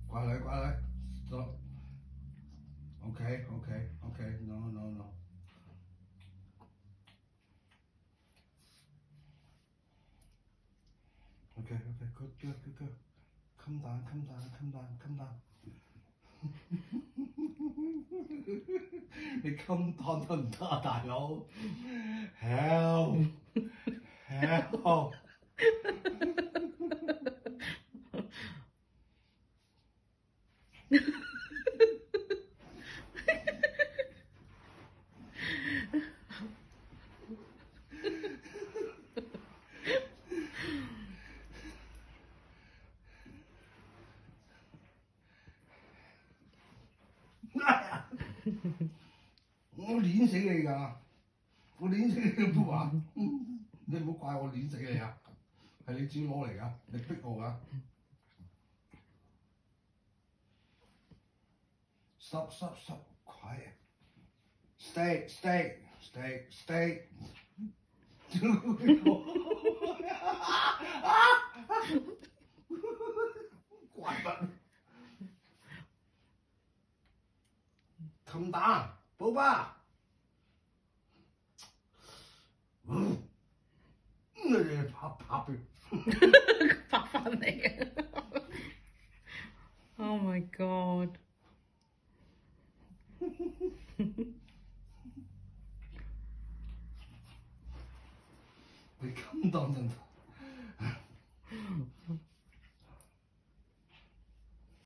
乖女乖女，stop。Okay, okay, okay. No, no, no. Okay, okay. Good, good, good, good. Come down, come down, come down, come down. 你 come down 得唔得啊，大佬？Help! Help! 我碾死你㗎！我碾死你都唔話，你唔好怪我碾死你啊！係你自己攞嚟㗎，你逼我㗎。Stop, stop, stop, quiet. Stay, stay, stay, stay. 怪物 ！Come down，寶爸。你拍佢，拍翻嚟啊！Oh my god！ 你咁當陣